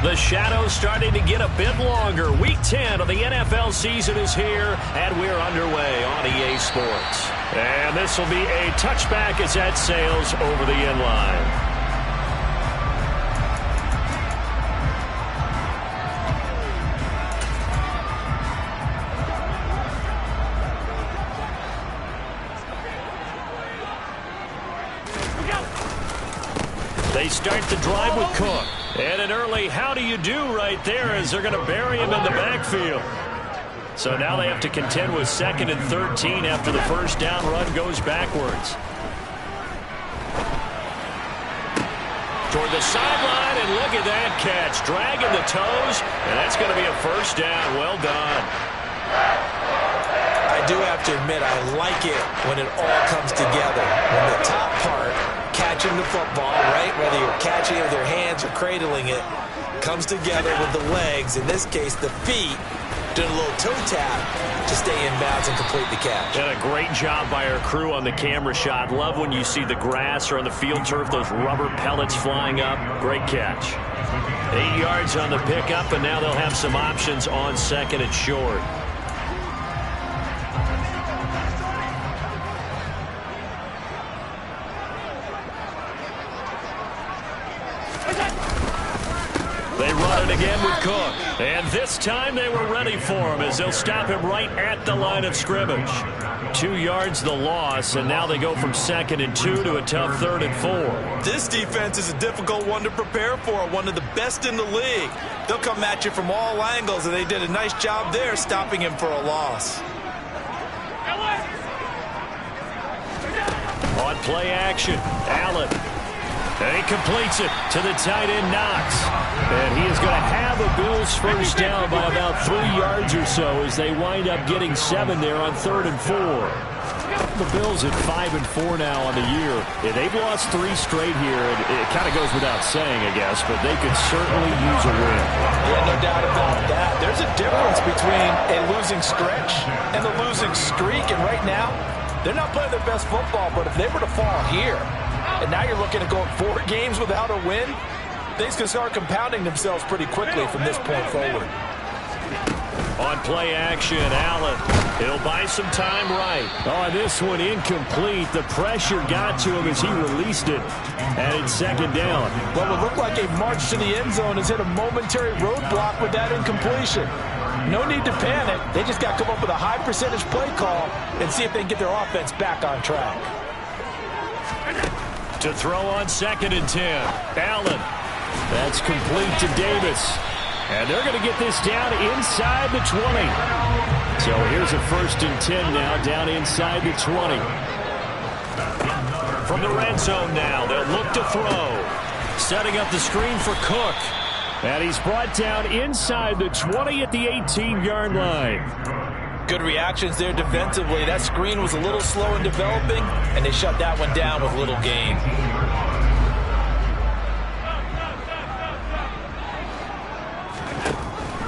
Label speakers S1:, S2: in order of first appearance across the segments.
S1: The shadow's starting to get a bit longer. Week 10 of the NFL season is here, and we're underway on EA Sports. And this will be a touchback as that sails over the end line. They start the drive with Cook. And an early how do you do right there as they're going to bury him in the backfield. So now they have to contend with 2nd and 13 after the first down run goes backwards. Toward the sideline, and look at that catch. Dragging the toes, and that's going to be a first down. Well done.
S2: I do have to admit, I like it when it all comes together. When the top part, catching the football, right, whether you're catching it with your hands or cradling it, comes together with the legs, in this case the feet, doing a little toe tap to stay in bounds and complete the catch.
S1: And a great job by our crew on the camera shot. Love when you see the grass or on the field turf, those rubber pellets flying up. Great catch. 8 yards on the pickup, and now they'll have some options on 2nd and short. They run it again with Cook. And this time they were ready for him as they'll stop him right at the line of scrimmage. 2 yards the loss, and now they go from 2nd and 2 to a tough 3rd and 4.
S2: This defense is a difficult one to prepare for, one of the best in the league. They'll come at you from all angles, and they did a nice job there stopping him for a loss.
S1: On play action, Allen. And he completes it to the tight end, Knox. And he is going to have a Bills first down by about 3 yards or so as they wind up getting 7 there on 3rd and 4. The Bills at 5 and 4 now on the year. Yeah, they've lost 3 straight here, and it kind of goes without saying, I guess, but they could certainly use a win.
S2: Yeah, no doubt about that. There's a difference between a losing stretch and a losing streak, and right now, they're not playing their best football, but if they were to fall here, and now you're looking at going 4 games without a win, things can start compounding themselves pretty quickly from this point forward.
S1: On play action, Allen. He'll buy some time right. Oh, this one incomplete. The pressure got to him as he released it. And it's 2nd down.
S2: What would look like a march to the end zone has hit a momentary roadblock with that incompletion. No need to panic. They just got to come up with a high percentage play call and see if they can get their offense back on track.
S1: To throw on 2nd and 10. Allen. That's complete to Davis. And they're going to get this down inside the 20. So here's a 1st and 10 now down inside the 20. From the red zone now, they'll look to throw. Setting up the screen for Cook. And he's brought down inside the 20 at the 18-yard line.
S2: Good reactions there defensively. That screen was a little slow in developing, and they shut that one down with little gain.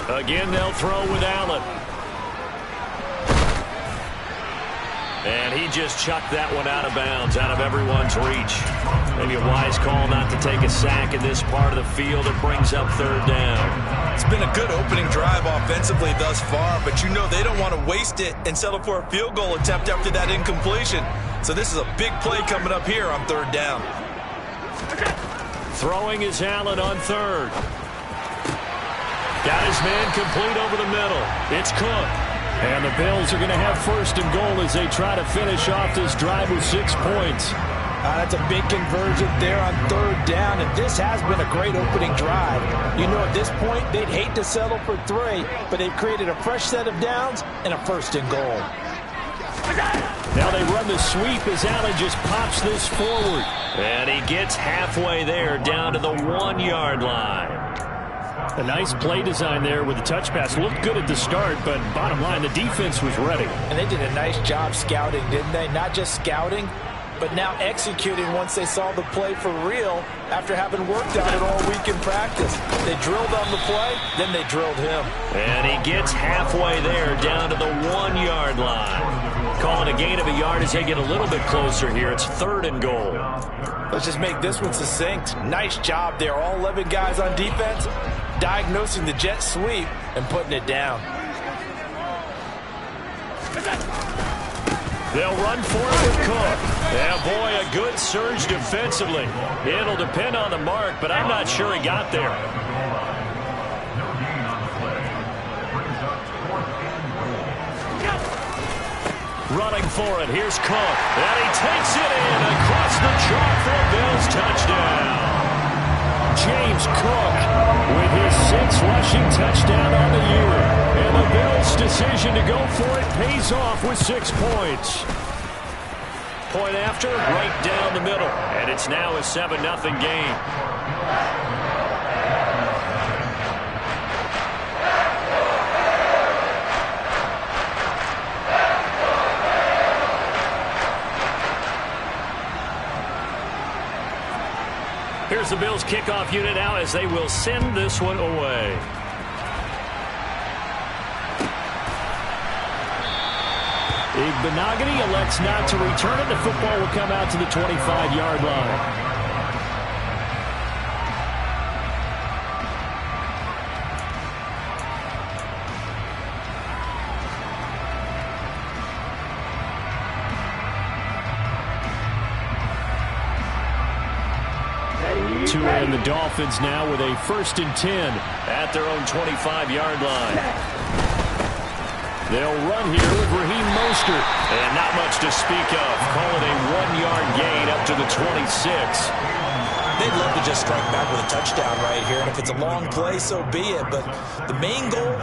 S1: Again, they'll throw with Allen. And he just chucked that one out of bounds, out of everyone's reach. Maybe a wise call not to take a sack in this part of the field. It brings up 3rd down.
S2: It's been a good opening drive offensively thus far, but you know they don't want to waste it and settle for a field goal attempt after that incompletion. So this is a big play coming up here on 3rd down.
S1: Throwing is Allen on 3rd. Got his man complete over the middle. It's Cook. And the Bills are going to have 1st and goal as they try to finish off this drive with 6 points.
S2: That's a big conversion there on 3rd down, and this has been a great opening drive. You know, at this point, they'd hate to settle for 3, but they've created a fresh set of downs and a 1st and goal.
S1: Now they run the sweep as Allen just pops this forward. And he gets halfway there down to the 1-yard line. A nice play design there with the touch pass. Looked good at the start, but bottom line, the defense was ready.
S2: And they did a nice job scouting, didn't they? Not just scouting, but now executing once they saw the play for real after having worked on it all week in practice. They drilled on the play, then they drilled him.
S1: And he gets halfway there down to the 1-yard line. Calling a gain of a yard as they get a little bit closer here. It's 3rd and goal.
S2: Let's just make this one succinct. Nice job there. All 11 guys on defense diagnosing the jet sweep and putting it down.
S1: They'll run for it with Cook. Yeah, boy, a good surge defensively. It'll depend on the mark, but I'm not sure he got there. Running for it. Here's Cook. And he takes it in across the chalk for a Bills touchdown. James Cook with his 6th rushing touchdown on the year. And the Bills' decision to go for it pays off with 6 points. Point after, right down the middle. And it's now a 7-0 game. Here's the Bills kickoff unit now as they will send this one away. Igbenogany elects not to return it. The football will come out to the 25-yard line. And the Dolphins now with a 1st and 10 at their own 25-yard line. They'll run here with Raheem Mostert. And not much to speak of. Call it a 1-yard gain up to the 26.
S2: They'd love to just strike back with a touchdown right here. And if it's a long play, so be it. But the main goal,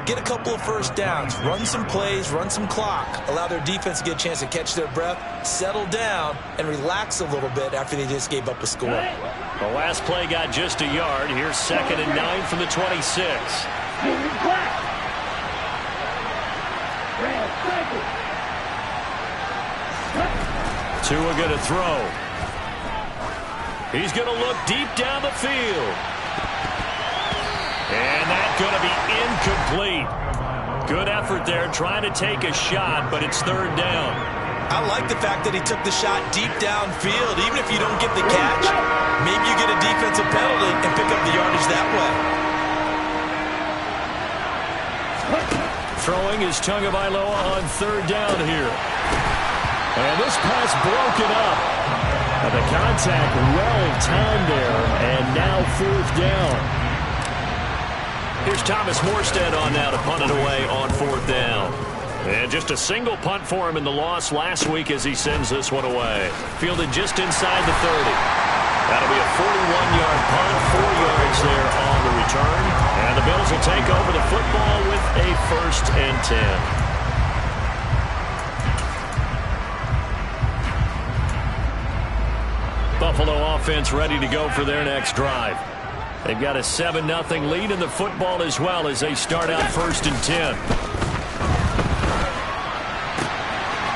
S2: get a couple of first downs, run some plays, run some clock, allow their defense to get a chance to catch their breath, settle down, and relax a little bit after they just gave up a score.
S1: The last play got just a yard. Here's 2nd and 9 from the 26. Tua going to throw. He's going to look deep down the field. And that's going to be incomplete. Good effort there trying to take a shot, but it's 3rd down.
S2: I like the fact that he took the shot deep downfield. Even if you don't get the catch, maybe you get a defensive penalty and pick up the yardage that way.
S1: Throwing is Tagovailoa on 3rd down here. And this pass broken up. And the contact well timed there. And now 4th down. Here's Thomas Morstead on now to punt it away on 4th down. And just a single punt for him in the loss last week as he sends this one away. Fielded just inside the 30. That'll be a 41-yard punt, 4 yards there on the return. And the Bills will take over the football with a 1st and 10. Buffalo offense ready to go for their next drive. They've got a 7-0 lead in the football as well as they start out 1st and 10.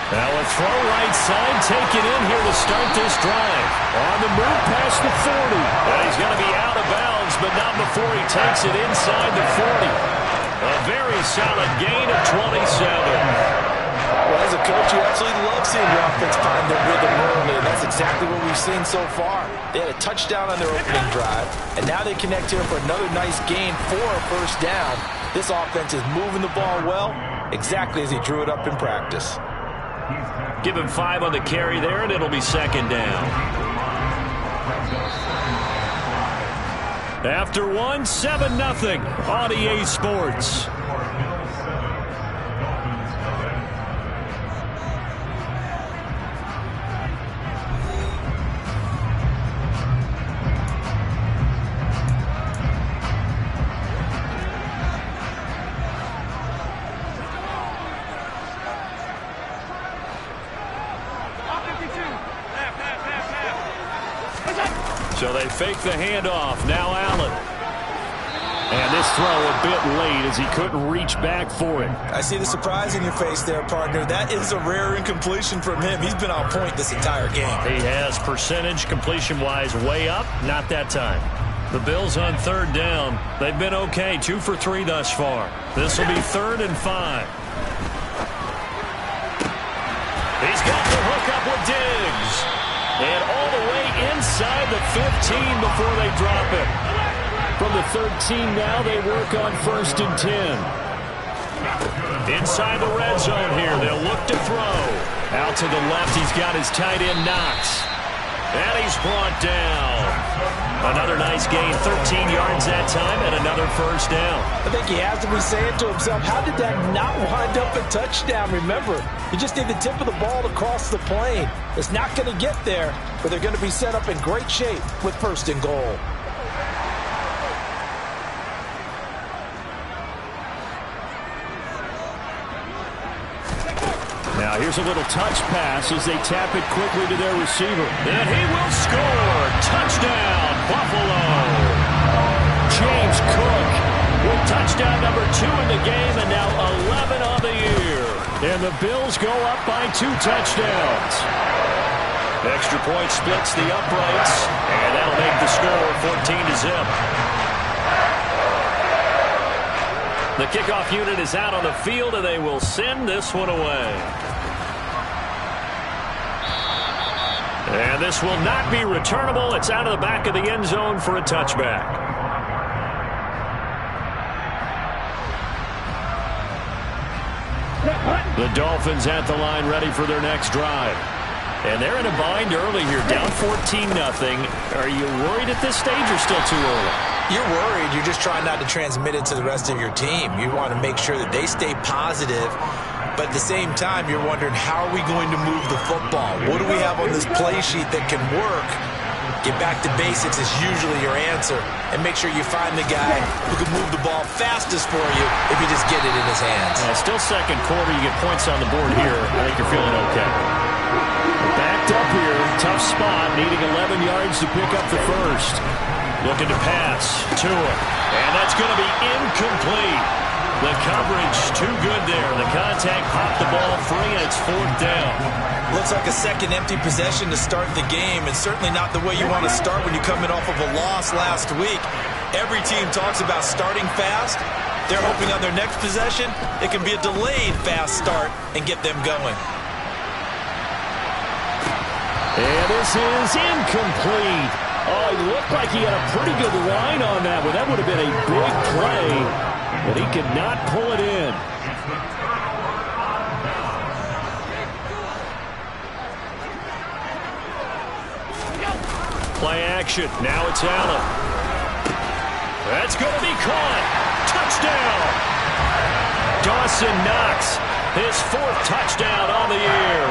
S1: Now a throw right side taken in here to start this drive. On the move past the 40. And he's going to be out of bounds, but not before he takes it inside the 40. A very solid gain of 27.
S2: Well, as a coach, you absolutely love seeing your offense find their rhythm early, and that's exactly what we've seen so far. They had a touchdown on their opening drive, and now they connect here for another nice gain for a 1st down. This offense is moving the ball well, exactly as he drew it up in practice.
S1: Give him 5 on the carry there, and it'll be 2nd down. After 1, 7-0 on EA Sports. So they fake the handoff. Now Allen. And this throw a bit late as he couldn't reach back for it.
S2: I see the surprise in your face there, partner. That is a rare incompletion from him. He's been on point this entire game.
S1: He has percentage completion-wise way up. Not that time. The Bills on 3rd down. They've been okay. 2 for 3 thus far. This will be 3rd and 5. He's got the hook up with Diggs. And all the way inside the 15 before they drop it. from the 13 now. They work on 1st and 10. Inside the red zone here. They'll look to throw. Out to the left, he's got his tight end Knox. And he's brought down. Another nice gain, 13 yards that time, and another first down.
S2: I think he has to be saying to himself, how did that not wind up a touchdown? Remember, you just need the tip of the ball to cross the plane. It's not going to get there, but they're going to be set up in great shape with 1st and goal.
S1: Now here's a little touch pass as they tap it quickly to their receiver. And he will score. Touchdown, Buffalo. James Cook with touchdown number 2 in the game and now 11 on the year. And the Bills go up by 2 touchdowns. Extra point splits the uprights, and that'll make the score 14-0. The kickoff unit is out on the field, and they will send this one away. And this will not be returnable. It's out of the back of the end zone for a touchback. The Dolphins at the line ready for their next drive. And they're in a bind early here, down 14-0. Are you worried at this stage or still too early?
S2: You're worried. You're just trying not to transmit it to the rest of your team. You want to make sure that they stay positive. But at the same time, you're wondering, how are we going to move the football? What do we have on this play sheet that can work? Get back to basics is usually your answer. And make sure you find the guy who can move the ball fastest for you if you just get it in his hands.
S1: Still second quarter. You get points on the board here. I think you're feeling okay. Backed up here. Tough spot. Needing 11 yards to pick up the first. Looking to pass to it. And that's going to be incomplete. The coverage too good there. The contact popped the ball free, and it's 4th down.
S2: Looks like a second empty possession to start the game, and certainly not the way you want to start when you're coming off of a loss last week. Every team talks about starting fast. They're hoping on their next possession, it can be a delayed fast start and get them going.
S1: And this is incomplete. Oh, he looked like he had a pretty good line on that one. That would have been a big play, but he could not pull it in. Play action. Now it's Allen. That's going to be caught. Touchdown. Dawson Knox, his 4th touchdown on the year.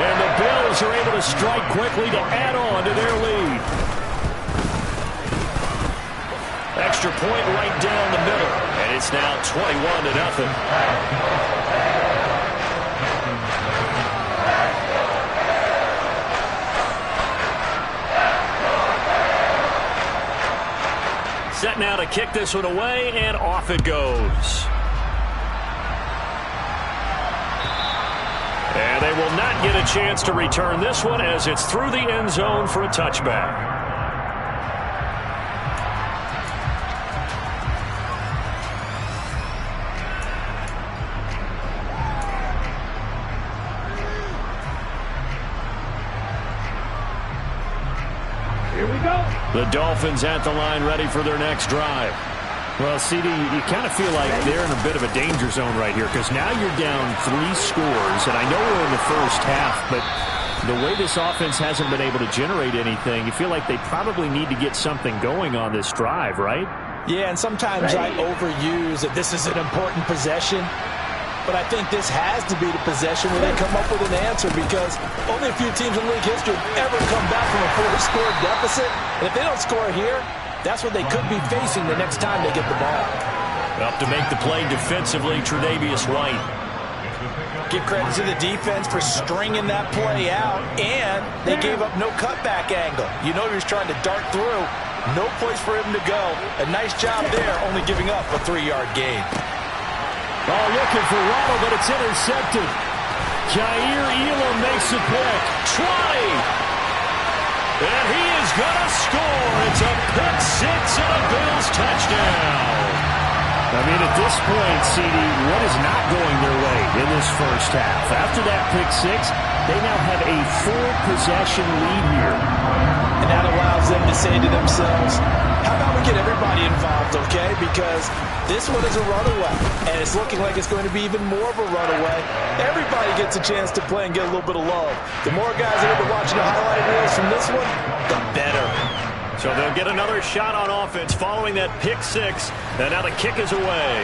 S1: And the Bills are able to strike quickly to add on to their lead. Extra point right down the middle. And it's now 21-0. Set now to kick this one away, and off it goes. And they will not get a chance to return this one as it's through the end zone for a touchback. The Dolphins at the line ready for their next drive. Well, CD, you kind of feel like they're in a bit of a danger zone right here because now you're down 3 scores, and I know we're in the first half, but the way this offense hasn't been able to generate anything, you feel like they probably need to get something going on this drive, right?
S2: Yeah, and sometimes I overuse that this is an important possession. But I think this has to be the possession where they come up with an answer because only a few teams in league history have ever come back from a 4-score deficit. And if they don't score here, that's what they could be facing the next time they get the ball.
S1: Up to make the play defensively, Tre'Davious White.
S2: Give credit to the defense for stringing that play out, and they gave up no cutback angle. You know he was trying to dart through. No place for him to go. A nice job there, only giving up a 3-yard gain.
S1: Oh, looking for Waddle, but it's intercepted. Jair Elam makes a pick. 20! And he is going to score. It's a pick 6 and a Bills touchdown. I mean, at this point, CD, what is not going their way in this first half? After that pick 6, they now have a 4-possession lead here.
S2: And that allows them to say to themselves, how about we get everybody involved because this one is a runaway, and it's looking like it's going to be even more of a runaway. Everybody gets a chance to play and get a little bit of love. The more guys that are watching the highlight reels from this one, the better.
S1: So they'll get another shot on offense following that pick six, and now the kick is away.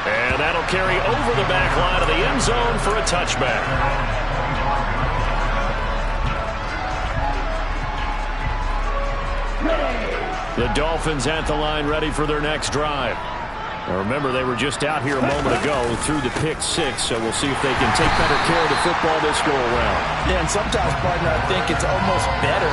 S1: And that'll carry over the back line of the end zone for a touchback. The Dolphins at the line ready for their next drive. Now remember, they were just out here a moment ago through the pick six, so we'll see if they can take better care of the football this go-around.
S2: Yeah, and sometimes, partner, I think it's almost better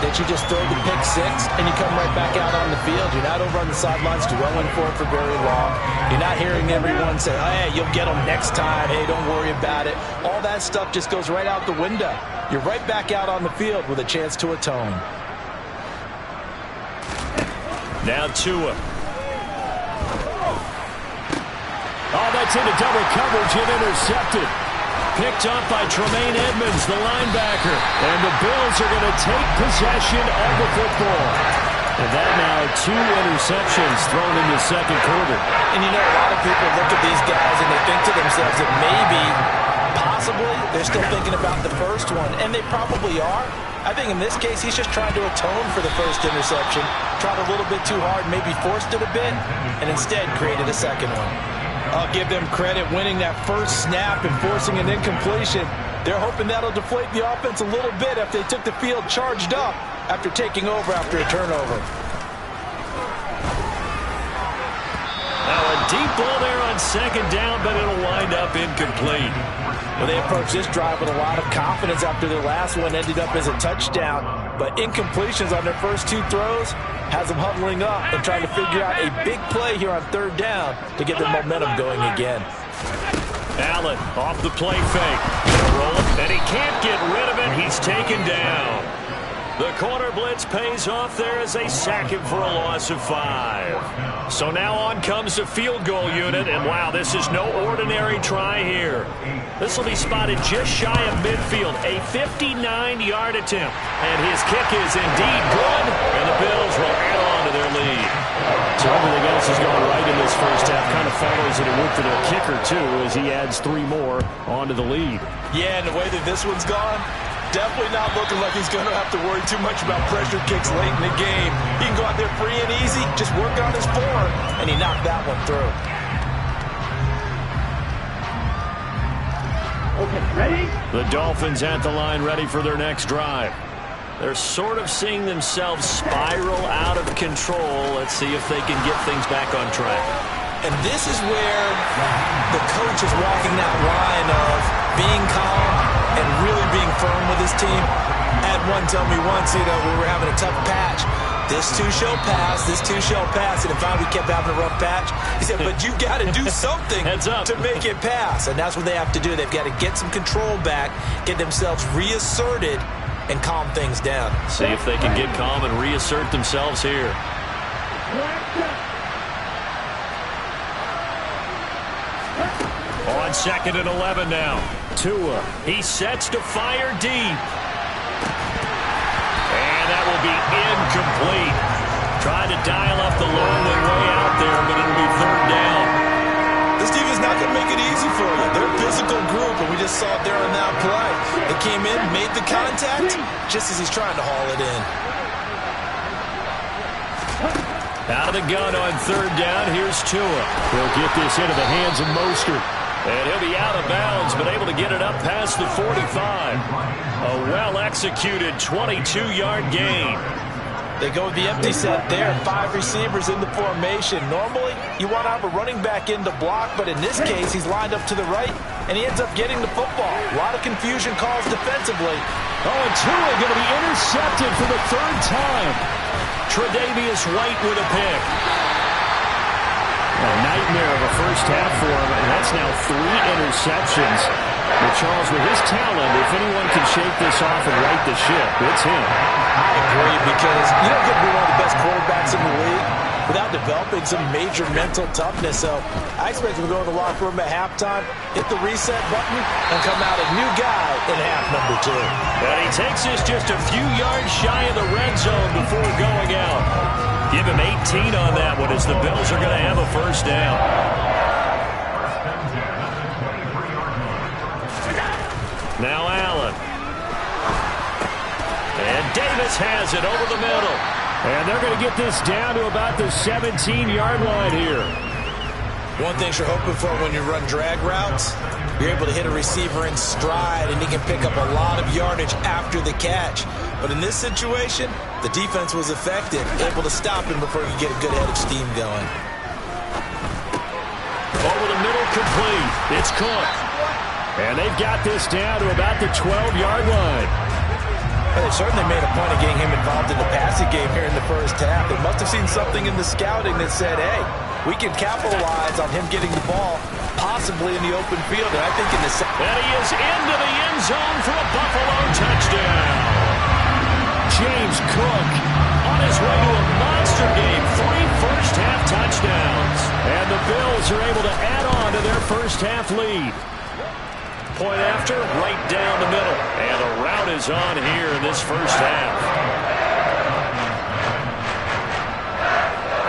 S2: that you just throw the pick six and you come right back out on the field. You're not over on the sidelines dwelling for it for very long. You're not hearing everyone say, oh, hey, you'll get them next time. Hey, don't worry about it. All that stuff just goes right out the window. You're right back out on the field with a chance to atone.
S1: Now Tua. Oh, that's into double coverage and intercepted. Picked up by Tremaine Edmonds, the linebacker. And the Bills are going to take possession of the football. And that now 2 interceptions thrown in the second quarter.
S2: And you know, a lot of people look at these guys and they think to themselves that maybe, possibly, they're still thinking about the first one. And they probably are. I think in this case, he's just trying to atone for the first interception. Tried a little bit too hard, maybe forced it a bit, and instead created a second one. I'll give them credit winning that first snap and forcing an incompletion. They're hoping that'll deflate the offense a little bit after they took the field charged up after taking over after a turnover.
S1: Now a deep ball there on second down, but it'll wind up incomplete.
S2: Well, they approached this drive with a lot of confidence after their last one ended up as a touchdown. But incompletions on their first 2 throws has them huddling up and trying to figure out a big play here on third down to get their momentum going again.
S1: Allen off the play fake. Gonna roll it, and he can't get rid of it. He's taken down. The corner blitz pays off there as they sack him for a loss of 5. So now on comes the field goal unit, and wow, this is no ordinary try here. This will be spotted just shy of midfield, a 59-yard attempt. And his kick is indeed good, and the Bills will add on to their lead. So everything else is going right in this first half. Kind of follows that it worked for their kicker, too, as he adds 3 more onto the lead.
S2: Yeah, and the way that this one's gone, definitely not looking like he's going to have to worry too much about pressure kicks late in the game. He can go out there free and easy, just work on his form, and he knocked that one through.
S1: Okay, ready? The Dolphins at the line ready for their next drive. They're sort of seeing themselves spiral out of control. Let's see if they can get things back on track.
S2: And this is where the coach is walking that line of being calm and really being firm with his team. I had one tell me once, we were having a tough patch. This too shall pass, this too shall pass. And if we kept having a rough patch, he said, but you got to do something to make it pass. And that's what they have to do. They've got to get some control back, get themselves reasserted, and calm things down.
S1: See if they can get calm and reassert themselves here. On 2nd and 11 now. Tua. He sets to fire deep. And that will be incomplete. Trying to dial up the lonely way out there, but it'll be third down.
S2: This defense not going to make it easy for you. They're a physical group, and we just saw it there on that play. They came in, made the contact, just as he's trying to haul it in.
S1: Out of the gun on third down, here's Tua. He'll get this into the hands of Mostert. And he'll be out of bounds, but able to get it up past the 45. A well-executed 22-yard gain.
S2: They go with the empty set there, 5 receivers in the formation. Normally, you want to have a running back in to block, but in this case, he's lined up to the right, and he ends up getting the football. A lot of confusion calls defensively.
S1: Oh, and Tua going to be intercepted for the 3rd time. Tre'Davious White with a pick. A nightmare of a first half for him, and that's now 3 interceptions. But Charles, with his talent, if anyone can shake this off and right the ship, it's him.
S2: I agree, because you don't get to be one of the best quarterbacks in the league without developing some major mental toughness. So I expect him to go in the locker room at halftime, hit the reset button, and come out a new guy in half number 2.
S1: And he takes us just a few yards shy of the red zone before going out. Give him 18 on that one as the Bills are going to have a first down. Now Allen. And Davis has it over the middle. And they're going to get this down to about the 17-yard line here.
S2: One thing you're hoping for when you run drag routes, you're able to hit a receiver in stride, and he can pick up a lot of yardage after the catch. But in this situation, the defense was effective, able to stop him before he could get a good head of steam going.
S1: Over the middle, complete. It's Cook. And they've got this down to about the 12-yard line.
S2: Well, they certainly made a point of getting him involved in the passing game here in the first half. They must have seen something in the scouting that said, hey, we can capitalize on him getting the ball, possibly in the open field. And I think in the second.
S1: And he is into the end zone for a Buffalo touchdown. James Cook on his way to a monster game. 3 first-half touchdowns. And the Bills are able to add on to their first-half lead. Point after, right down the middle. And the route is on here in this first half.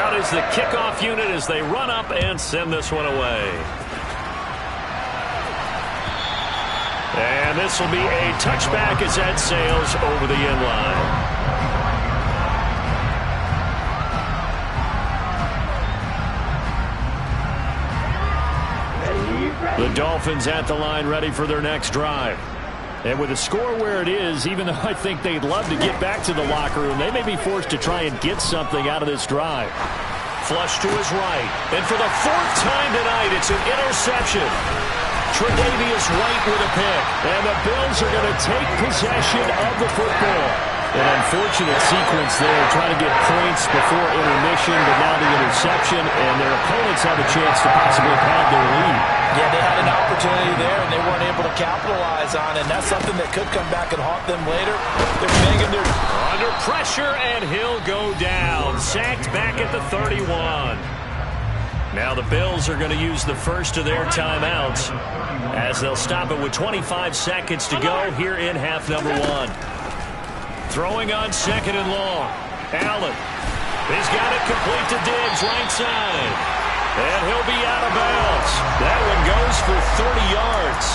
S1: Out is the kickoff unit as they run up and send this one away. And this will be a touchback as that sails over the end line. The Dolphins at the line ready for their next drive. And with the score where it is, even though I think they'd love to get back to the locker room, they may be forced to try and get something out of this drive. Flush to his right. And for the 4th time tonight, it's an interception. Tre'Davious White with a pick. And the Bills are going to take possession of the football. An unfortunate sequence there, trying to get points before intermission, but now the interception, and their opponents have a chance to possibly pad their lead.
S2: Yeah, they had an opportunity there, and they weren't able to capitalize on it. And that's something that could come back and haunt them later. They're banging their
S1: under pressure, and he'll go down. Sacked back at the 31. Now the Bills are going to use the first of their timeouts as they'll stop it with 25 seconds to go here in half number 1. Throwing on 2nd and long. Allen. He's got it complete to Diggs, right side. And he'll be out of bounds. That one goes for 30 yards.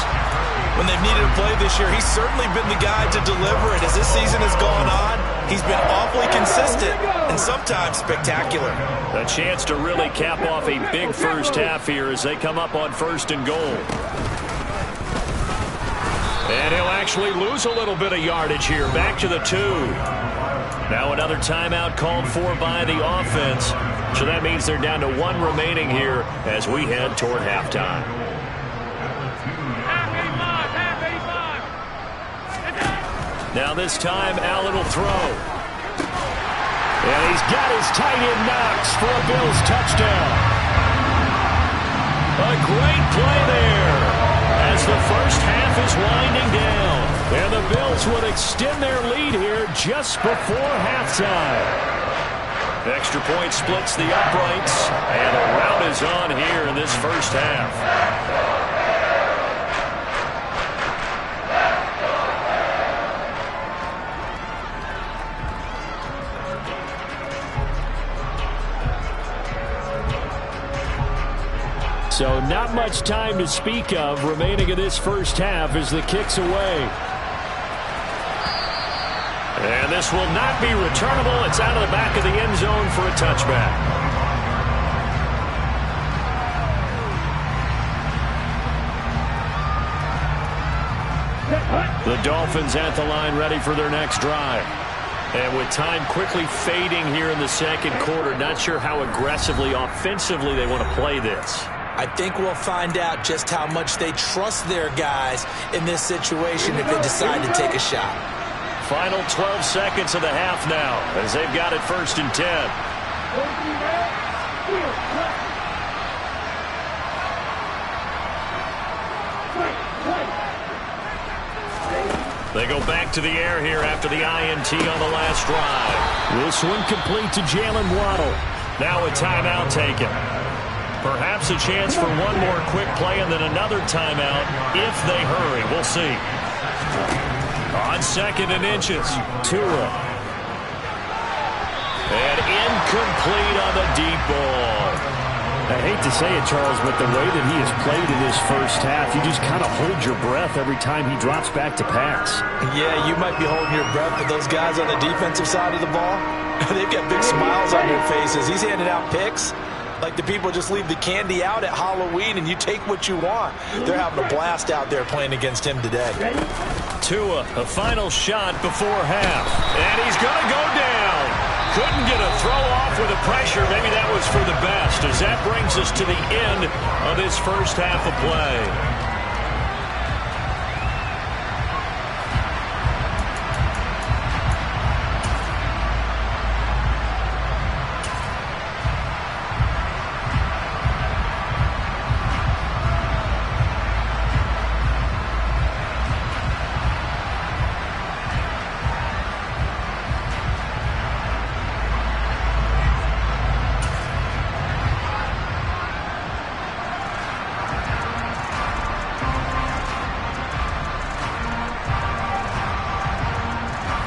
S2: When they've needed a play this year, he's certainly been the guy to deliver it. As this season has gone on, he's been awfully consistent and sometimes spectacular.
S1: A chance to really cap off a big first half here as they come up on 1st and goal. And he'll actually lose a little bit of yardage here. Back to the 2. Now another timeout called for by the offense. So that means they're down to 1 remaining here as we head toward halftime. Now this time, Allen will throw. And he's got his tight end Knox for a Bills touchdown. A great play there as the first half is winding down. And the Bills would extend their lead here just before halftime. Extra point splits the uprights, and the route is on here in this first half. So not much time to speak of remaining in this first half as the kick's away. And this will not be returnable. It's out of the back of the end zone for a touchback. The Dolphins at the line ready for their next drive. And with time quickly fading here in the second quarter, not sure how aggressively, offensively they want to play this.
S2: I think we'll find out just how much they trust their guys in this situation if they decide to take a shot.
S1: Final 12 seconds of the half now as they've got it 1st and 10. They go back to the air here after the INT on the last drive. This one complete to Jalen Waddle. Now a timeout taken. Perhaps a chance for one more quick play and then another timeout if they hurry. We'll see. On 2nd and inches, Tua. And Incomplete on the deep ball. I hate to say it, Charles, but the way that he has played in this first half, you just kind of hold your breath every time he drops back to pass.
S2: Yeah, you might be holding your breath, but those guys on the defensive side of the ball, they've got big smiles on their faces. He's handing out picks like the people just leave the candy out at Halloween and you take what you want. They're having a blast out there playing against him today.
S1: Tua, a final shot before half. And he's going to go down. Couldn't get a throw off with the pressure. Maybe that was for the best, as that brings us to the end of this first half of play.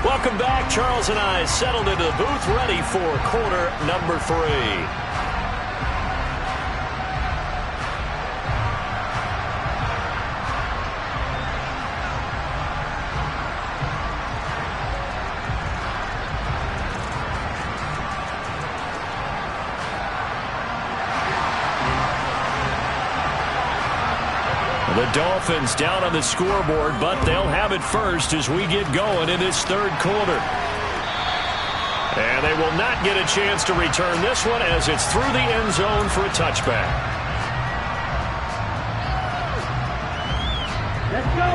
S1: Welcome back. Charles and I settled into the booth, ready for quarter number 3. The Dolphins down on the scoreboard, but they'll have it first as we get going in this third quarter. And they will not get a chance to return this one as it's through the end zone for a touchback.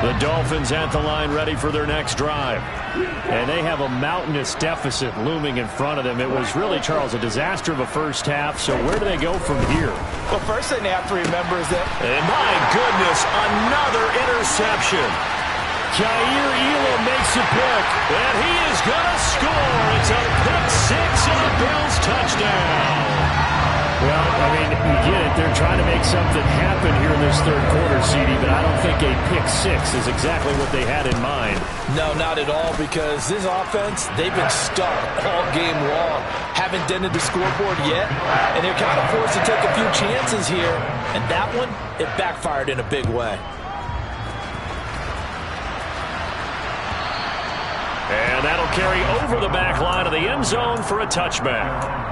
S1: The Dolphins at the line ready for their next drive. And they have a mountainous deficit looming in front of them. It was really, Charles, a disaster of a first half. So where do they go from here?
S2: Well, first thing they have to remember is that...
S1: And my goodness, another interception. Jair Elam makes a pick, and he is going to score. It's a pick six and a Bills touchdown. Well, I mean, you get it. They're trying to make something happen here in this third quarter, CD, but I don't think a pick six is exactly what they had in mind.
S2: No, not at all, because this offense, they've been stuck all game long. Haven't dented the scoreboard yet, and they're kind of forced to take a few chances here. And that one, it backfired in a big way.
S1: And that'll carry over the back line of the end zone for a touchback.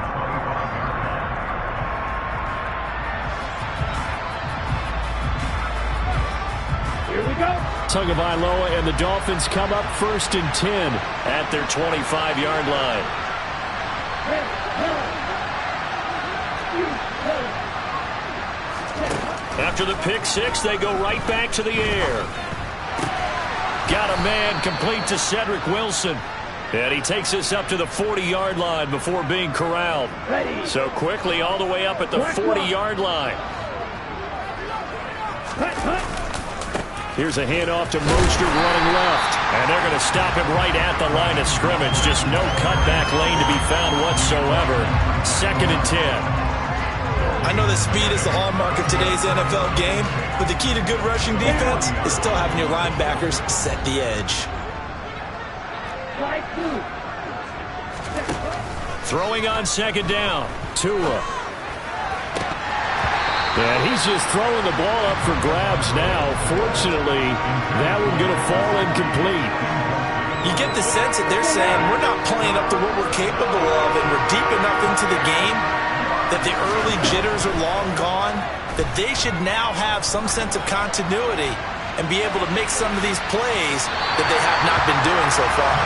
S1: Tagovailoa and the Dolphins come up 1st and 10 at their 25-yard line. After the pick six, they go right back to the air. Got a man complete to Cedric Wilson. And he takes us up to the 40-yard line before being corralled. So quickly all the way up at the 40-yard line. Here's a handoff to Mostert running left. And they're going to stop him right at the line of scrimmage. Just no cutback lane to be found whatsoever. 2nd and 10.
S2: I know that speed is the hallmark of today's NFL game, but the key to good rushing defense is still having your linebackers set the edge.
S1: Throwing on 2nd down. Tua. And he's just throwing the ball up for grabs now. Fortunately, that one going to fall incomplete.
S2: You get the sense that they're saying we're not playing up to what we're capable of, and we're deep enough into the game that the early jitters are long gone, that they should now have some sense of continuity and be able to make some of these plays that they have not been doing so far.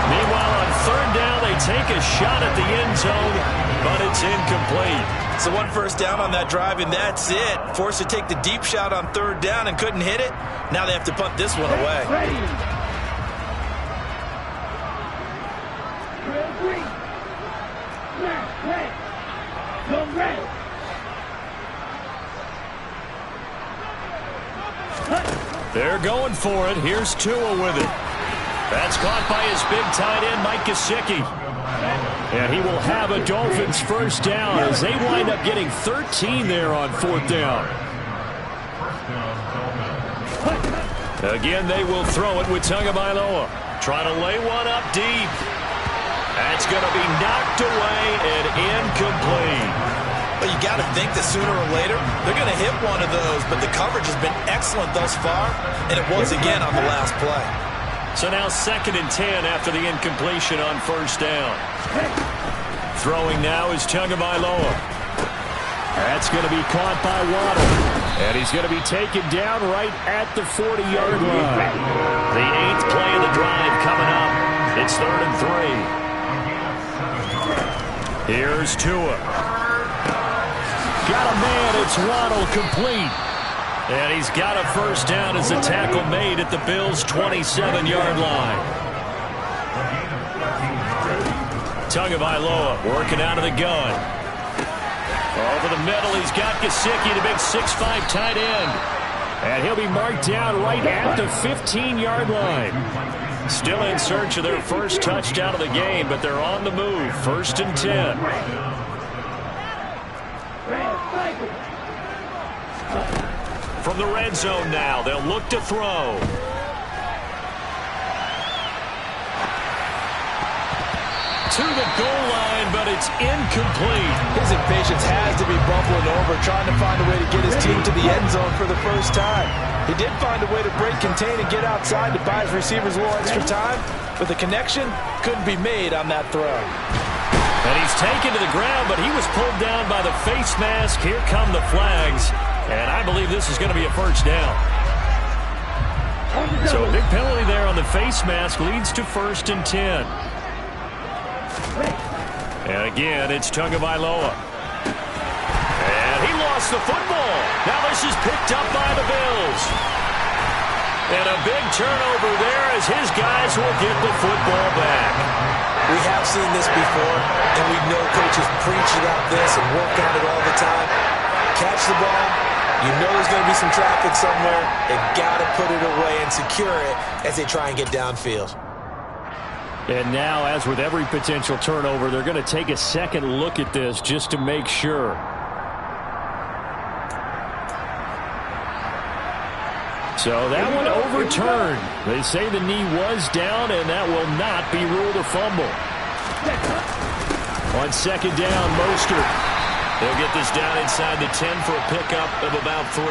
S1: Meanwhile, on 3rd down, they take a shot at the end zone, but it's incomplete.
S2: So 1 first down on that drive, and that's it. Forced to take the deep shot on 3rd down and couldn't hit it. Now they have to punt this one away.
S1: They're going for it. Here's Tua with it. That's caught by his big tight end, Mike Gesicki. And he will have a Dolphins first down as they wind up getting 13 there on 4th down. Again, they will throw it with Tagovailoa. Trying to lay one up deep. That's going to be knocked away and incomplete.
S2: But you got to think that sooner or later, they're going to hit one of those. But the coverage has been excellent thus far, and it was again on the last play.
S1: So now 2nd and 10 after the incompletion on 1st down. Throwing now is Tagovailoa. That's going to be caught by Waddle. And he's going to be taken down right at the 40-yard line. The 8th play of the drive coming up. It's 3rd and 3. Here's Tua. Got a man. It's Waddle, complete. And he's got a 1st down as a tackle made at the Bills' 27-yard line. Tagovailoa working out of the gun. Over the middle, he's got Gesicki, the big 6'5" tight end. And he'll be marked down right at the 15-yard line. Still in search of their first touchdown of the game, but they're on the move. 1st and 10. From the red zone now, they'll look to throw. To the goal line, but it's incomplete.
S2: His impatience has to be bubbling over, trying to find a way to get his team to the end zone for the first time. He did find a way to break, contain, and get outside to buy his receivers a little extra time, but the connection couldn't be made on that throw.
S1: And he's taken to the ground, but he was pulled down by the face mask. Here come the flags, and I believe this is going to be a 1st down. So a big penalty there on the face mask leads to 1st and 10. And again, it's Tagovailoa. And he lost the football. Now this is picked up by the Bills. And a big turnover there as his guys will get the football back.
S2: We have seen this before, and we know coaches preach about this and work on it all the time. Catch the ball. You know there's going to be some traffic somewhere. They've got to put it away and secure it as they try and get downfield.
S1: And now, as with every potential turnover, they're going to take a second look at this just to make sure. So that one overturned. They say the knee was down, and that will not be ruled a fumble. On 2nd down, Mostert. They'll get this down inside the 10 for a pickup of about 3.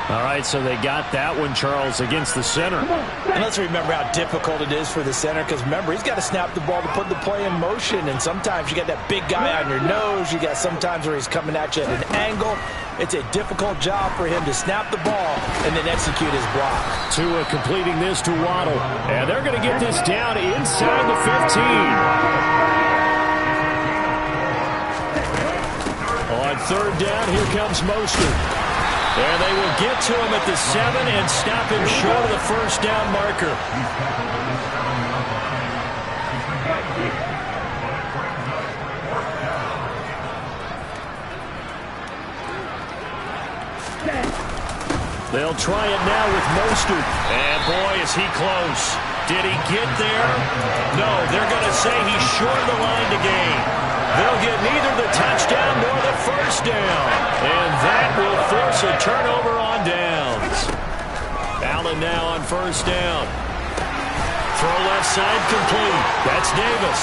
S1: All right, so they got that one, Charles, against the center.
S2: And let's remember how difficult it is for the center, because remember, he's got to snap the ball to put the play in motion, and sometimes you got that big guy on your nose. You got sometimes where he's coming at you at an angle. It's a difficult job for him to snap the ball and then execute his block.
S1: Tua completing this to Waddle, and they're going to get this down inside the 15. On 3rd down, here comes Mostert. And they will get to him at the 7 and stop him short of the 1st down marker. They'll try it now with Mostert. And boy, is he close. Did he get there? No, they're going to say he's short of the line to gain. They'll get neither the touchdown nor the 1st down. And that will force a turnover on downs. Allen now on 1st down. Throw left side complete. That's Davis.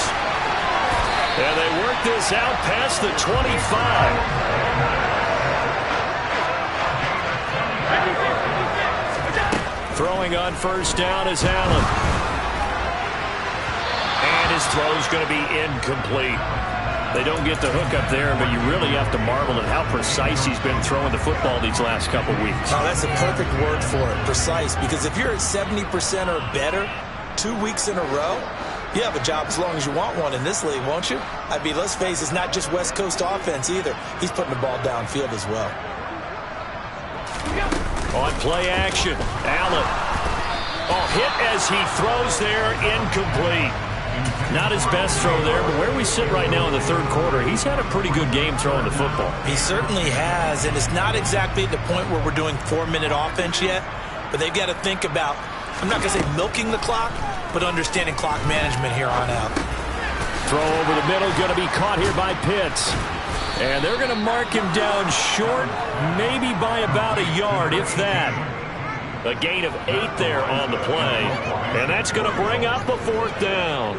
S1: And they work this out past the 25. Throwing on 1st down is Allen. And his throw's going to be incomplete. They don't get the hook up there, but you really have to marvel at how precise he's been throwing the football these last couple weeks.
S2: Oh, that's a perfect word for it, precise, because if you're at 70% or better 2 weeks in a row, you have a job as long as you want one in this league, won't you? I mean, let's face it, it's not just West Coast offense either. He's putting the ball downfield as well.
S1: On play action, Allen. Oh, hit as he throws there, incomplete. Not his best throw there, but where we sit right now in the 3rd quarter, he's had a pretty good game throwing the football.
S2: He certainly has, and it's not exactly at the point where we're doing 4-minute offense yet, but they've got to think about, I'm not going to say milking the clock, but understanding clock management here on out.
S1: Throw over the middle, going to be caught here by Pitts. And they're going to mark him down short, maybe by about a yard, if that. A gain of 8 there on the play. And that's going to bring up a 4th down.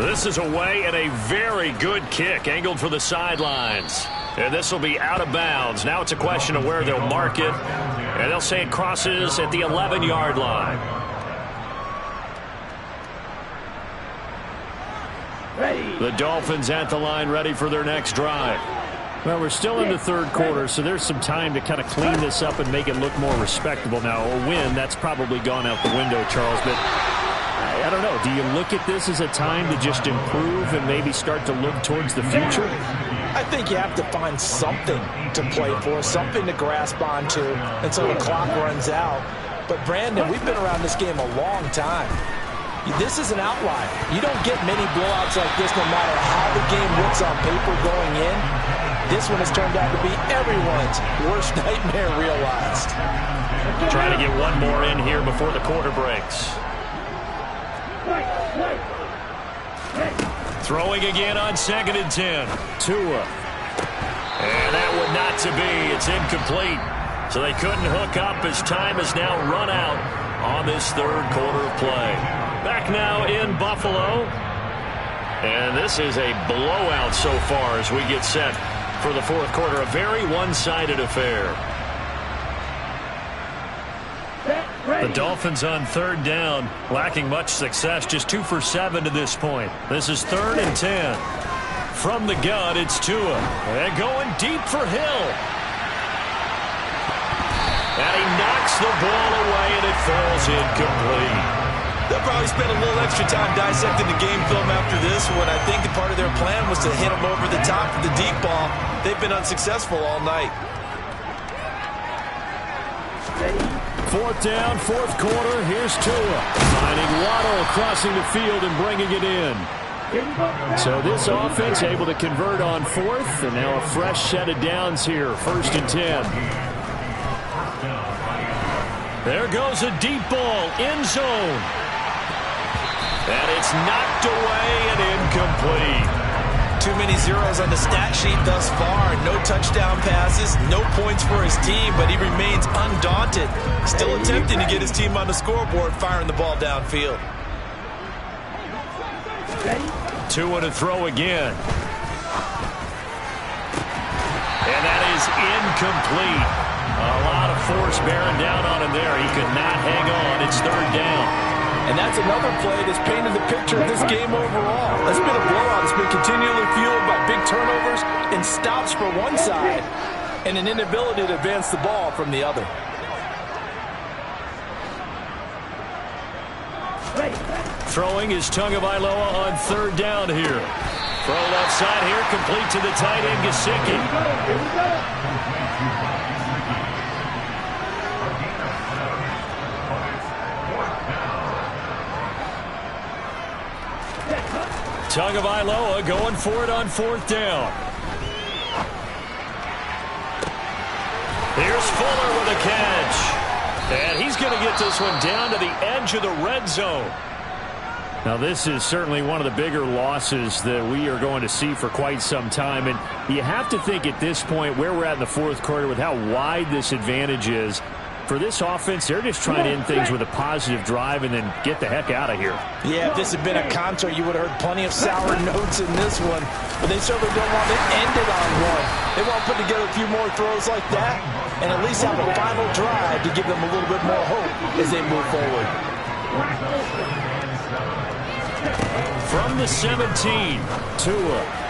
S1: This is away and a very good kick angled for the sidelines. And this will be out of bounds. Now it's a question of where they'll mark it. And they'll say it crosses at the 11-yard line. The Dolphins at the line ready for their next drive. Well, we're still in the third quarter, so there's some time to kind of clean this up and make it look more respectable. Now, a win, that's probably gone out the window, Charles, but I don't know. Do you look at this as a time to just improve and maybe start to look towards the future?
S2: I think you have to find something to play for, something to grasp onto until the clock runs out. But, Brandon, we've been around this game a long time. This is an outlier. You don't get many blowouts like this no matter how the game looks on paper going in. This one has turned out to be everyone's worst nightmare realized.
S1: Trying to get one more in here before the quarter breaks. Throwing again on 2nd and 10. Tua. And that one not to be. It's incomplete. So they couldn't hook up as time has now run out on this third quarter of play. Back now in Buffalo. And this is a blowout so far as we get set for the fourth quarter. A very one-sided affair. The Dolphins on 3rd down, lacking much success, just 2 for 7 to this point. This is 3rd and 10. From the gun, it's Tua. And going deep for Hill. And he knocks the ball away, and it falls incomplete.
S3: They'll probably spend a little extra time dissecting the game film after this one. I think the part of their plan was to hit them over the top for the deep ball. They've been unsuccessful all night.
S1: 4th down, 4th quarter. Here's Tua. Finding Waddle crossing the field and bringing it in. So this offense able to convert on 4th, and now a fresh set of downs here. 1st and 10. There goes a deep ball, end zone. And it's knocked away and incomplete.
S3: Too many zeros on the stat sheet thus far. No touchdown passes, no points for his team, but he remains undaunted. Still attempting to get his team on the scoreboard, firing the ball downfield.
S1: Tua to throw again. And that is incomplete. A lot of force bearing down on him there. He could not hang on. It's 3rd down.
S2: And that's another play that's painted the picture of this game overall. It's been a blowout. It's been continually fueled by big turnovers and stops for one side and an inability to advance the ball from the other.
S1: Throwing is Tagovailoa on 3rd down here. Throw left side here, complete to the tight end, Gesicki. Tagovailoa going for it on 4th down. Here's Fuller with a catch. And he's going to get this one down to the edge of the red zone. Now, this is certainly one of the bigger losses that we are going to see for quite some time. And you have to think at this point where we're at in the fourth quarter with how wide this advantage is. For this offense, they're just trying to end things with a positive drive and then get the heck out of here.
S2: Yeah, if this had been a concert, you would have heard plenty of sour notes in this one. But they certainly don't want to end it on one. They want to put together a few more throws like that and at least have a final drive to give them a little bit more hope as they move forward.
S1: From the 17, Tua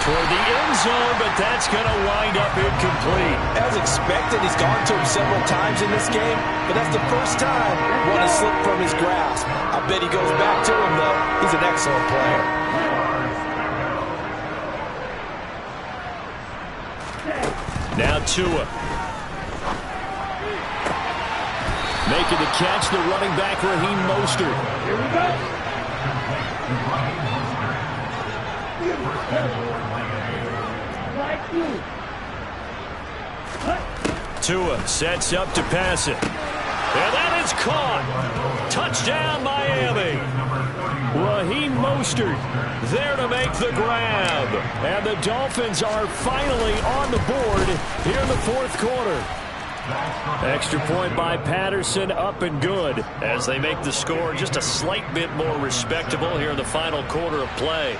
S1: toward the end zone, but that's going to wind up incomplete.
S2: As expected, he's gone to him several times in this game, but that's the first time one has slipped from his grasp. I bet he goes back to him, though. He's an excellent player.
S1: Now Tua. Making the catch, the running back, Raheem Mostert. Here we go. Tua sets up to pass it. And that is caught. Touchdown, Miami. Raheem Mostert there to make the grab. And the Dolphins are finally on the board here in the fourth quarter. Extra point by Patterson, up and good, as they make the score just a slight bit more respectable here in the final quarter of play.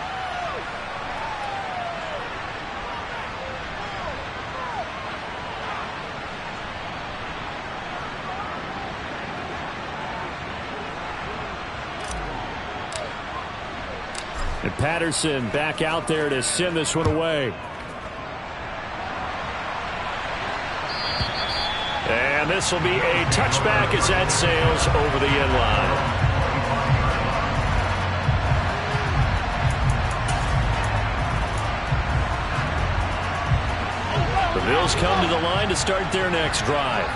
S1: And Patterson back out there to send this one away. And this will be a touchback as that sails over the end line. The Bills come to the line to start their next drive.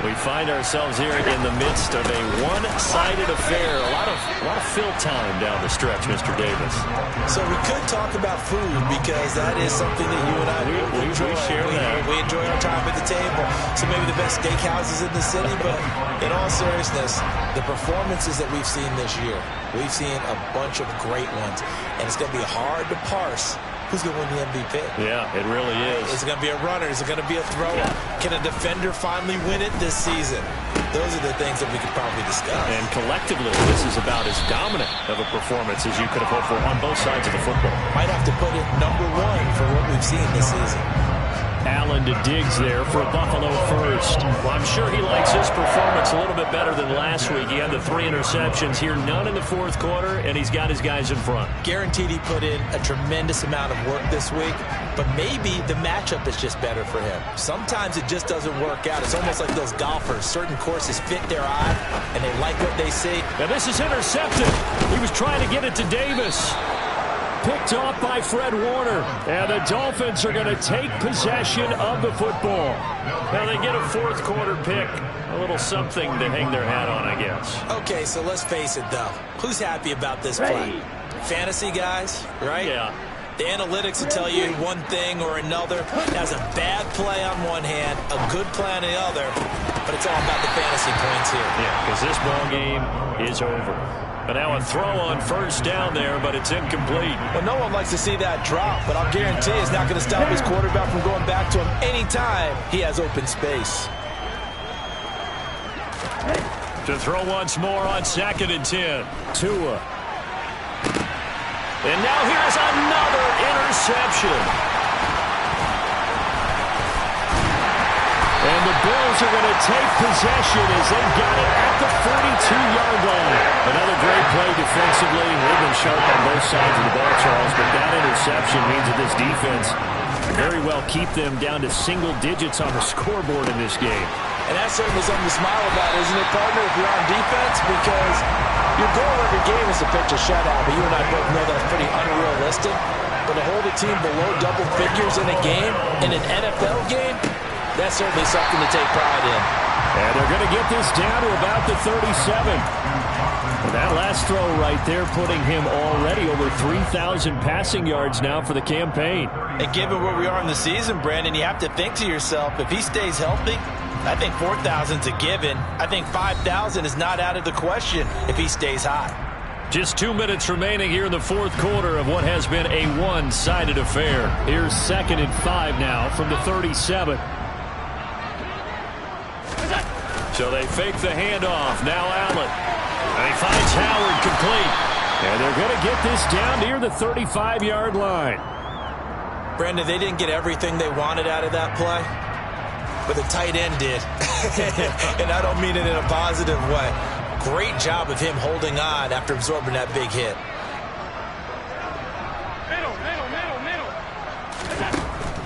S1: We find ourselves here in the midst of a one-sided affair. A lot of fill time down the stretch, Mr. Davis.
S3: So we could talk about food because that is something that you and I enjoy.
S1: We share that.
S3: We enjoy our time at the table. So maybe the best steakhouses in the city, but in all seriousness, the performances that we've seen this year, we've seen a bunch of great ones, and it's going to be hard to parse who's going to win the MVP.
S1: Yeah, it really is.
S3: Is it going to be a runner? Is it going to be a thrower? Can a defender finally win it this season? Those are the things that we could probably discuss. And
S1: collectively, this is about as dominant of a performance as you could have hoped for on both sides of the football.
S3: Might have to put it number one for what we've seen this season.
S1: Allen to Diggs there for Buffalo first. Well, I'm sure he likes his performance a little bit better than last week. He had the 3 interceptions here, none in the fourth quarter, and he's got his guys in front.
S3: Guaranteed he put in a tremendous amount of work this week, but maybe the matchup is just better for him. Sometimes it just doesn't work out. It's almost like those golfers. Certain courses fit their eye, and they like what they see.
S1: Now this is intercepted. He was trying to get it to Davis. Picked off by Fred Warner. And the Dolphins are going to take possession of the football. Now they get a fourth quarter pick. A little something to hang their hat on, I guess.
S3: Okay, so let's face it, though. Who's happy about this play? Fantasy guys, right?
S1: Yeah.
S3: The analytics will tell you one thing or another. That's a bad play on one hand, a good play on the other, but it's all about the fantasy points here.
S1: Yeah, because this ball game is over. But now a throw on first down there, but it's incomplete.
S2: Well, no one likes to see that drop, but I'll guarantee it's not going to stop his quarterback from going back to him anytime he has open space.
S1: To throw once more on 2nd and 10. Tua. And now here's another interception. And the Bills are going to take possession as they've got it at the 42-yard line. Another great play defensively. They've been sharp on both sides of the ball, Charles, but that interception means that this defense very well keep them down to single digits on the scoreboard in this game.
S2: And that's certainly something to smile about, isn't it, partner, if you're on defense? Because your goal every game is to pitch a shutout, but you and I both know that's pretty unrealistic. But to hold a team below double figures in a game, in an NFL game, that's certainly something to take pride in.
S1: And they're going to get this down to about the 37. And that last throw right there putting him already over 3,000 passing yards now for the campaign.
S3: And given where we are in the season, Brandon, you have to think to yourself, if he stays healthy, I think 4,000's a given. I think 5,000 is not out of the question if he stays hot.
S1: Just 2 minutes remaining here in the fourth quarter of what has been a one-sided affair. Here's 2nd and 5 now from the 37. So they fake the handoff. Now Allen. And he finds Howard complete. And they're going to get this down near the 35-yard line.
S3: Brandon, they didn't get everything they wanted out of that play, but the tight end did. And I don't mean it in a positive way. Great job of him holding on after absorbing that big hit.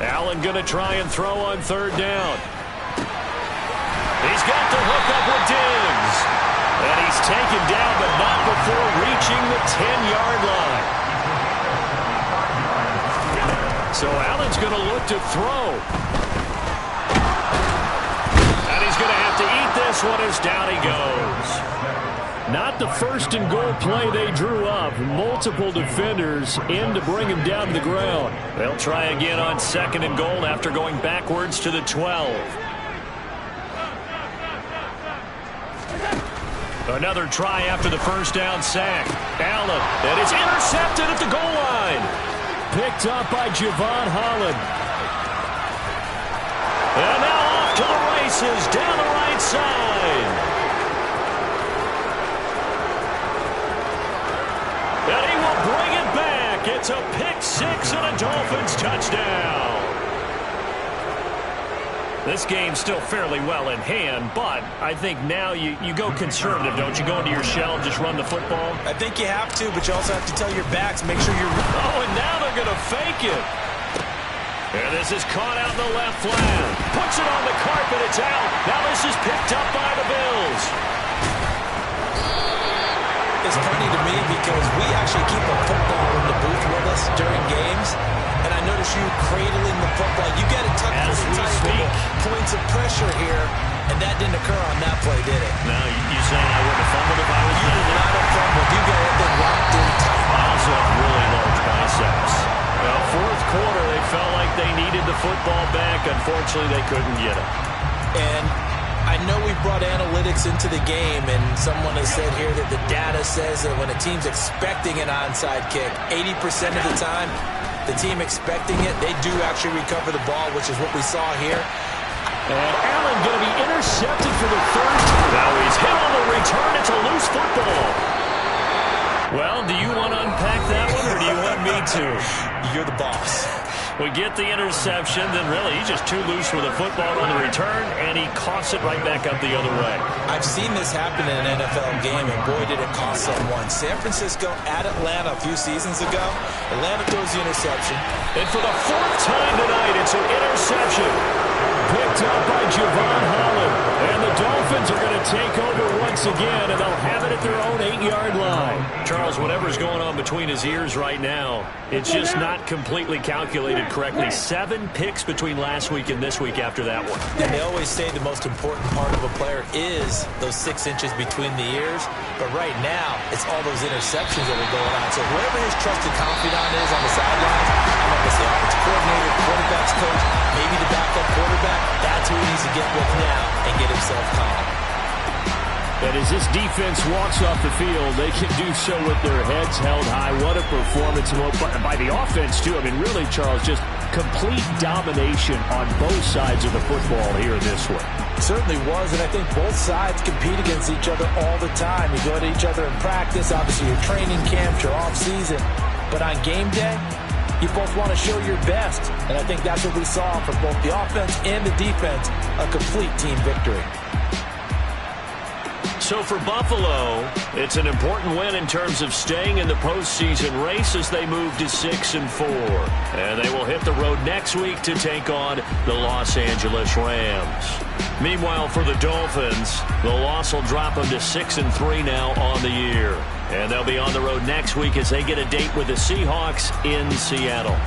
S1: Allen going to try and throw on 3rd down. He's got the hook up with Diggs. And he's taken down, but not before reaching the 10-yard line. So Allen's going to look to throw. And he's going to have to eat this one as down he goes. Not the 1st and goal play they drew up. Multiple defenders in to bring him down to the ground. They'll try again on 2nd and goal after going backwards to the 12. Another try after the first down sack. Allen, and it's intercepted at the goal line. Picked up by Javon Holland. And now off to the races down the right side. And he will bring it back. It's a pick six and a Dolphins touchdown. This game's still fairly well in hand, but I think now you go conservative, don't you? Go into your shell and just run the football?
S3: I think you have to, but you also have to tell your backs, make sure you're...
S1: Oh, and now they're going to fake it. And this is caught out in the left flat. Puts it on the carpet. It's out. Now this is picked up by the Bills.
S3: It's funny to me because we actually keep a football in the booth with us during games. And I notice you cradling the football. You got it tucked
S1: as we speak.
S3: Points of pressure here, and that didn't occur on that play, did it?
S1: No, you saying I wouldn't have fumbled if I was
S3: you? Did not have fumbled. You got it locked in tight.
S1: I also have really large biceps. Well, fourth quarter, they felt like they needed the football back. Unfortunately, they couldn't get it.
S3: And I know we brought analytics into the game, and someone has said here that the data says that when a team's expecting an onside kick, 80% of the time, the team expecting it, they do actually recover the ball, which is what we saw here.
S1: And Allen going to be intercepted for the third time. Now he's hit on the return. It's a loose football. Well, do you want to unpack that one, or do you want me to?
S3: You're the boss.
S1: We get the interception, then really he's just too loose with the football on the return, and he coughs it right back up the other way.
S3: I've seen this happen in an NFL game, and boy, did it cost someone. San Francisco at Atlanta a few seasons ago. Atlanta throws the interception.
S1: And for the fourth time tonight, it's an interception. Picked up by Javon Holland. And the Dolphins are going to take over once again, and they'll have it at their own 8-yard line. Charles, whatever's going on between his ears right now, it's just not completely calculated correctly. 7 picks between last week and this week after that one.
S3: And they always say the most important part of a player is those 6 inches between the ears. But right now, it's all those interceptions that are going on. So whoever his trusted confidant is on the sidelines, I don't know if it's the offensive coordinator, quarterback's coach, maybe the backup quarterback, that's who he needs to get with now and get himself calm.
S1: And as this defense walks off the field, they can do so with their heads held high. What a performance by the offense, too. I mean, really, Charles, just complete domination on both sides of the football here in this one.
S2: Certainly was, and I think both sides compete against each other all the time. You go to each other in practice, obviously your training camps, your off-season. But on game day, you both want to show your best. And I think that's what we saw from both the offense and the defense, a complete team victory.
S1: So for Buffalo, it's an important win in terms of staying in the postseason race as they move to 6-4. And they will hit the road next week to take on the Los Angeles Rams. Meanwhile, for the Dolphins, the loss will drop them to 6-3 now on the year. And they'll be on the road next week as they get a date with the Seahawks in Seattle.